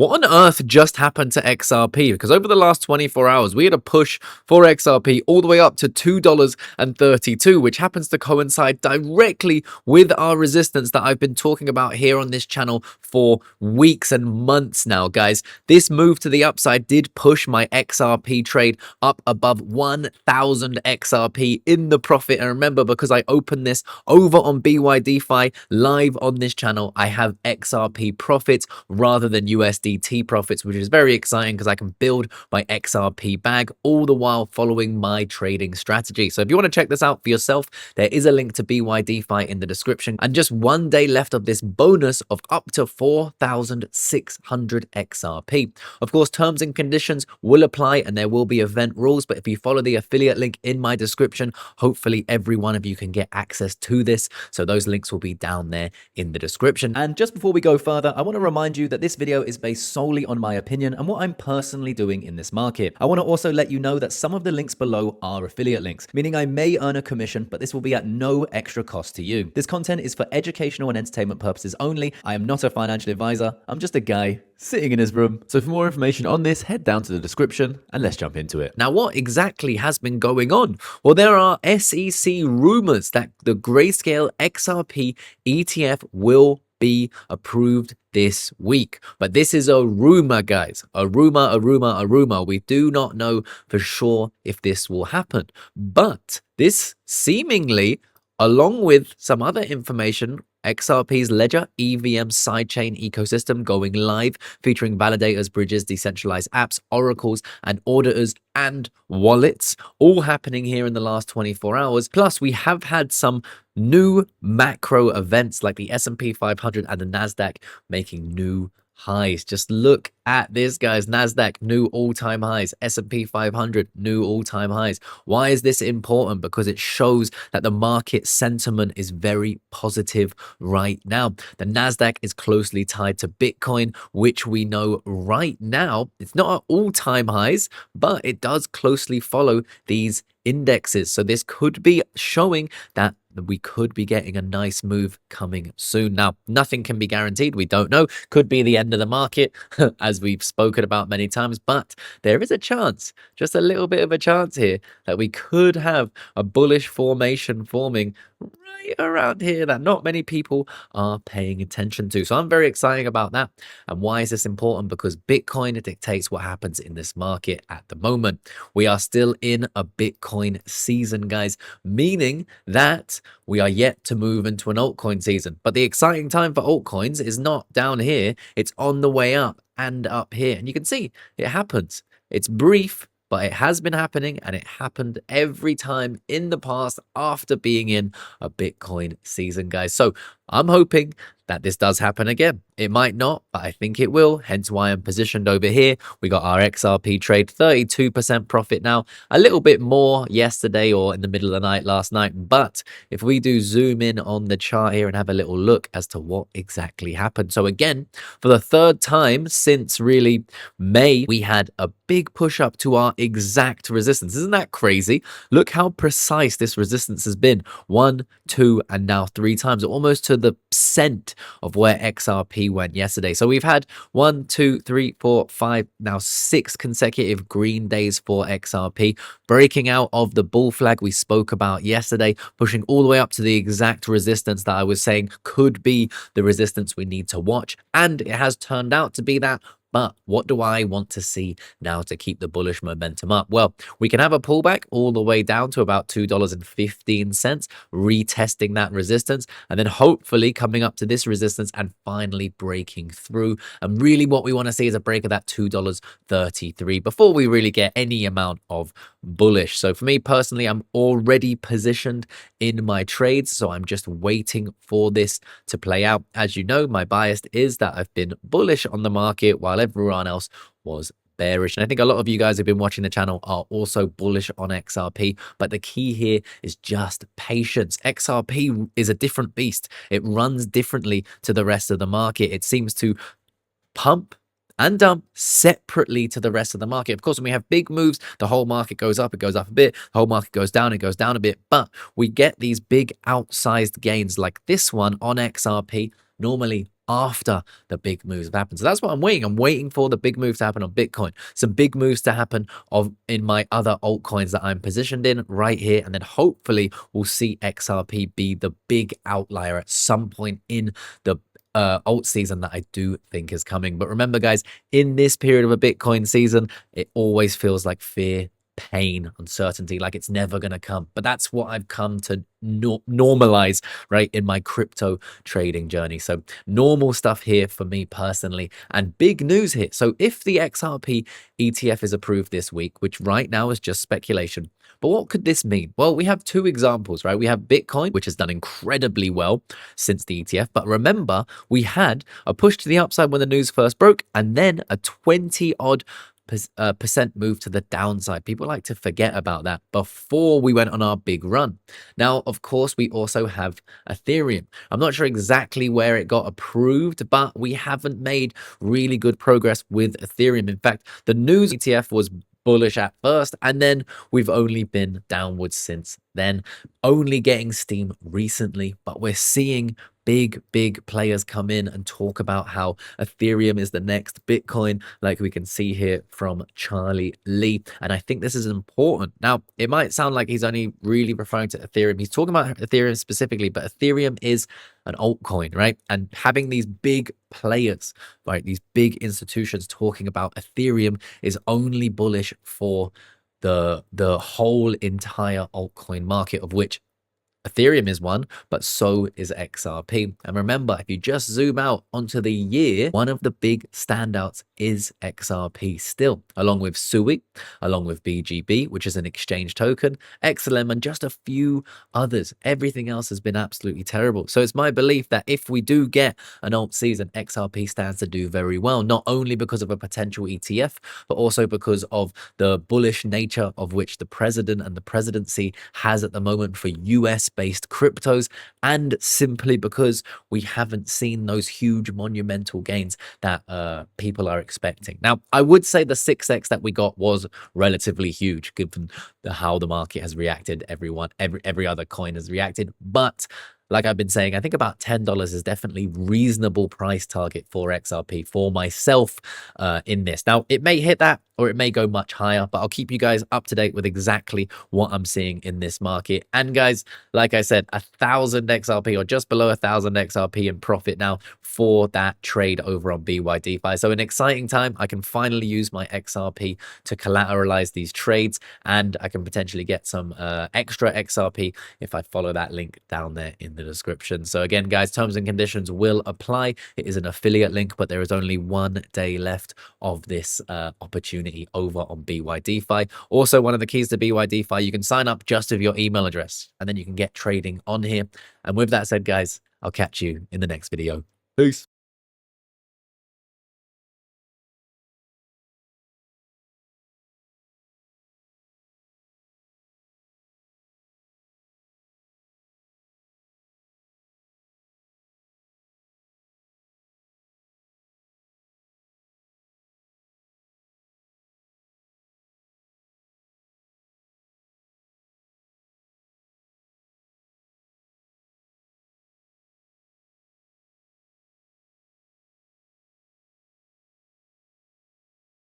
What on earth just happened to XRP? Because over the last 24 hours, we had a push for XRP all the way up to $2.32, which happens to coincide directly with our resistance that I've been talking about here on this channel for weeks and months now, guys. This move to the upside did push my XRP trade up above 1,000 XRP in the profit. And remember, because I opened this over on BYDFI live on this channel, I have XRP profits rather than USDT profits, which is very exciting because I can build my XRP bag all the while following my trading strategy. So if you want to check this out for yourself, there is a link to BYDFI in the description, and just one day left of this bonus of up to 4,600 XRP. Of course, terms and conditions will apply and there will be event rules, but if you follow the affiliate link in my description, hopefully every one of you can get access to this. So those links will be down there in the description. And just before we go further, I want to remind you that this video is based solely on my opinion and what I'm personally doing in this market. I want to also let you know that some of the links below are affiliate links, meaning I may earn a commission, but this will be at no extra cost to you. This content is for educational and entertainment purposes only. I am not a financial advisor. I'm just a guy sitting in his room. So for more information on this, head down to the description and let's jump into it. Now, what exactly has been going on? Well, there are SEC rumors that the Grayscale XRP ETF will be approved this week. But this is a rumor, guys. A rumor. We do not know for sure if this will happen. But this seemingly, along with some other information, XRP's Ledger EVM sidechain ecosystem going live, featuring validators, bridges, decentralized apps, oracles, and auditors and wallets, all happening here in the last 24 hours. Plus, we have had some new macro events like the S&P 500 and the NASDAQ making new highs. Just look at this, guys. NASDAQ, new all-time highs. S&P 500, new all-time highs. Why is this important? Because it shows that the market sentiment is very positive right now. The NASDAQ is closely tied to Bitcoin, which we know right now, it's not at all-time highs, but it does closely follow these indexes. So this could be showing that we could be getting a nice move coming soon. Now, nothing can be guaranteed. We don't know. Could be the end of the market, as we've spoken about many times, but there is a chance, just a little bit of a chance here, that we could have a bullish formation forming right around here that not many people are paying attention to. So I'm very excited about that. And why is this important? Because Bitcoin dictates what happens in this market at the moment. We are still in a Bitcoin season, guys, meaning that we are yet to move into an altcoin season. But the exciting time for altcoins is not down here. It's on the way up and up here. And you can see it happens. It's brief, but it has been happening, and it happened every time in the past after being in a Bitcoin season, guys. So I'm hoping that this does happen again. It might not, but I think it will, hence why I'm positioned over here. We got our XRP trade, 32% profit now, a little bit more yesterday or in the middle of the night last night. But if we do zoom in on the chart here and have a little look as to what exactly happened. So again, for the third time since really May, we had a big push up to our exact resistance. Isn't that crazy? Look how precise this resistance has been. 1, 2, and now 3 times, almost to the cent of where XRP went yesterday. So we've had 1, 2, 3, 4, 5, now 6 consecutive green days for XRP, breaking out of the bull flag we spoke about yesterday, pushing all the way up to the exact resistance that I was saying could be the resistance we need to watch. And it has turned out to be that. But what do I want to see now to keep the bullish momentum up? Well, we can have a pullback all the way down to about $2.15, retesting that resistance, and then hopefully coming up to this resistance and finally breaking through. And really what we want to see is a break of that $2.33 before we really get any amount of bullish. So for me personally, I'm already positioned in my trades, so I'm just waiting for this to play out. As you know, my bias is that I've been bullish on the market while everyone else was bearish. And I think a lot of you guys who've been watching the channel are also bullish on XRP. But the key here is just patience. XRP is a different beast. It runs differently to the rest of the market. It seems to pump and dump separately to the rest of the market. Of course, when we have big moves, the whole market goes up, it goes up a bit. The whole market goes down, it goes down a bit. But we get these big outsized gains like this one on XRP, normally after the big moves have happened. So that's what I'm waiting. I'm waiting for the big move to happen on Bitcoin, some big moves to happen in my other altcoins that I'm positioned in right here. And then hopefully we'll see XRP be the big outlier at some point in the alt season that I do think is coming. But remember, guys, in this period of a Bitcoin season, it always feels like fear, pain, uncertainty, like it's never going to come. But that's what I've come to normalize, right, in my crypto trading journey. So normal stuff here for me personally, and big news here. So if the XRP ETF is approved this week, which right now is just speculation, but what could this mean? Well, we have two examples, right? We have Bitcoin, which has done incredibly well since the ETF. But remember, we had a push to the upside when the news first broke, and then a 20 odd percent move to the downside. People like to forget about that before we went on our big run. Now, of course, we also have Ethereum. I'm not sure exactly where it got approved, but we haven't made really good progress with Ethereum. In fact, the news ETF was bullish at first, and then we've only been downwards since then, only getting steam recently. But we're seeing big players come in and talk about how Ethereum is the next Bitcoin, like we can see here from Charlie Lee. And I think this is important. Now, it might sound like he's only really referring to Ethereum. He's talking about Ethereum specifically, but Ethereum is an altcoin, right? And having these big players, right, these big institutions talking about Ethereum is only bullish for the whole entire altcoin market, of which Ethereum is one, but so is XRP. And remember, if you just zoom out onto the year, one of the big standouts is XRP still, along with SUI, along with BGB, which is an exchange token, XLM, and just a few others. Everything else has been absolutely terrible. So it's my belief that if we do get an alt season, XRP stands to do very well, not only because of a potential ETF, but also because of the bullish nature of which the president and the presidency has at the moment for US-based cryptos, and simply because we haven't seen those huge monumental gains that people are expecting. Now, I would say the 6x that we got was relatively huge given how the market has reacted. Every other coin has reacted, but like I've been saying, I think about $10 is definitely reasonable price target for XRP for myself in this. Now, it may hit that or it may go much higher, but I'll keep you guys up to date with exactly what I'm seeing in this market. And guys, like I said, 1,000 XRP or just below 1,000 XRP in profit now for that trade over on BYDFI. So an exciting time. I can finally use my XRP to collateralize these trades, and I can potentially get some extra XRP if I follow that link down there in the description. So again, guys, terms and conditions will apply. It is an affiliate link, but there is only 1 day left of this opportunity over on BYDFI. Also, one of the keys to BYDFI, you can sign up just with your email address, and then you can get trading on here. And with that said, guys, I'll catch you in the next video. Peace.